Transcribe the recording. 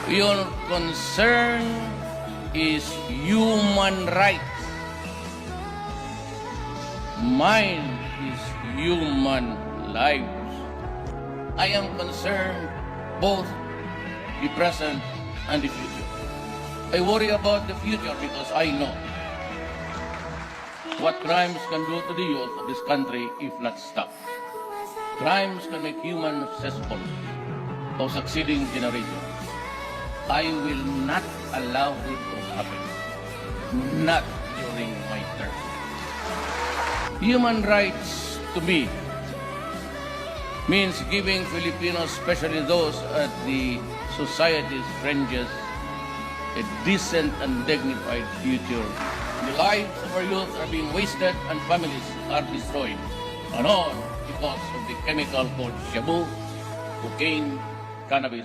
Your concern is human rights. Mine is human lives. I am concerned both the present and the future. I worry about the future because I know what crimes can do to the youth of this country if not stopped. Crimes can make humans cesspool of succeeding generations. I will not allow it to happen. Not during my term. Human rights to me means giving Filipinos, especially those at the society's fringes, a decent and dignified future. The lives of our youth are being wasted and families are destroyed. And all because of the chemical called shabu, cocaine, cannabis,